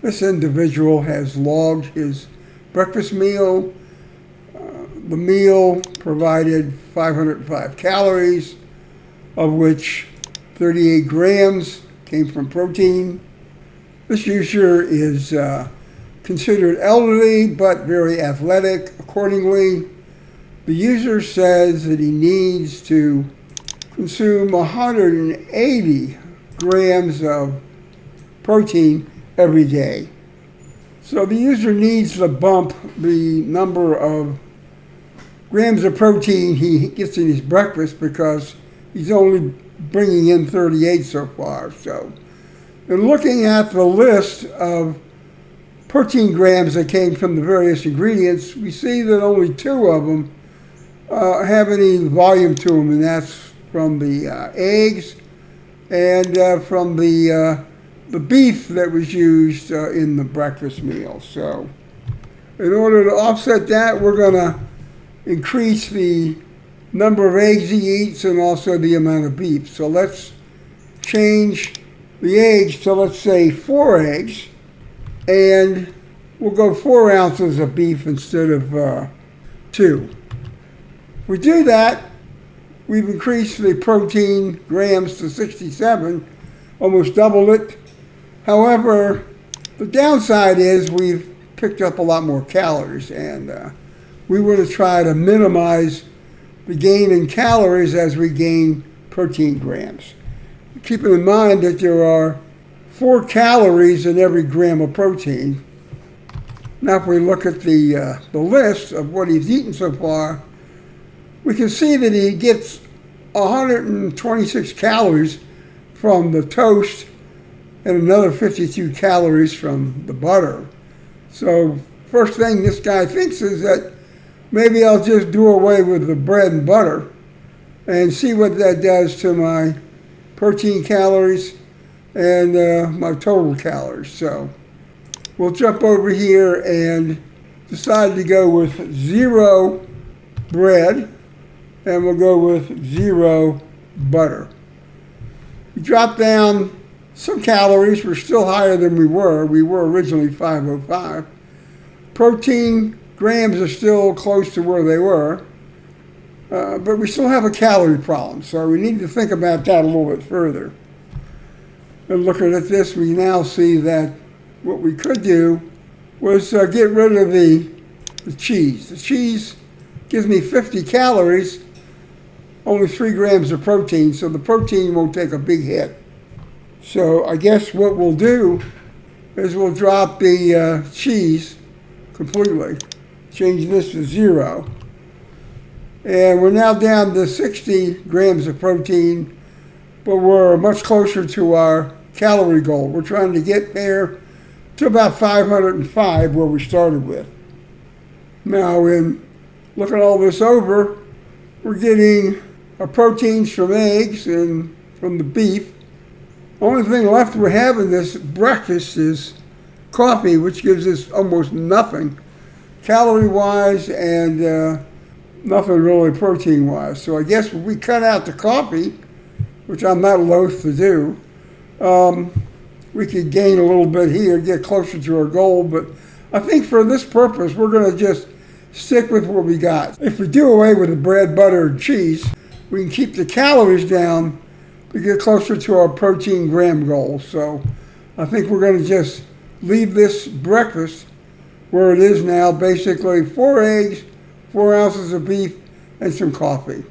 This individual has logged his breakfast meal. The meal provided 505 calories, of which 38 grams came from protein. This user is considered elderly but very athletic. Accordingly, the user says that he needs to consume 180 grams of protein every day. So the user needs to bump the number of grams of protein he gets in his breakfast because he's only bringing in 38 so far. So, in looking at the list of protein grams that came from the various ingredients, we see that only 2 of them have any volume to them, and that's from the eggs and from the beef that was used in the breakfast meal. So, in order to offset that, we're going to increase the number of eggs he eats and also the amount of beef. So let's change the eggs to, let's say, 4 eggs, and we'll go 4 ounces of beef instead of 2. If we do that, we've increased the protein grams to 67, almost doubled it. However, the downside is we've picked up a lot more calories, and we want to try to minimize the gain in calories as we gain protein grams. Keeping in mind that there are 4 calories in every gram of protein. Now if we look at the list of what he's eaten so far, we can see that he gets 126 calories from the toast and another 52 calories from the butter. So first thing this guy thinks is that maybe I'll just do away with the bread and butter and see what that does to my protein calories and my total calories. So we'll jump over here and decide to go with 0 bread, and we'll go with 0 butter. We drop down some calories. We're still higher than we were. We were originally 505. Protein grams are still close to where they were, but we still have a calorie problem, so we need to think about that a little bit further. And looking at this, we now see that what we could do was get rid of the cheese. The cheese gives me 50 calories, only 3 grams of protein, so the protein won't take a big hit. So I guess what we'll do is we'll drop the cheese completely. Change this to 0. And we're now down to 60 grams of protein, but we're much closer to our calorie goal. We're trying to get there to about 505 where we started with. Now, in looking all this over, we're getting our proteins from eggs and from the beef. Only thing left we're having this breakfast is coffee, which gives us almost nothing calorie-wise and nothing really protein-wise. So I guess if we cut out the coffee, which I'm not loath to do, we could gain a little bit here, get closer to our goal. But I think for this purpose, we're going to just stick with what we got. If we do away with the bread, butter, and cheese, we can keep the calories down to get closer to our protein gram goal. So I think we're going to just leave this breakfast where it is now, basically 4 eggs, 4 ounces of beef, and some coffee.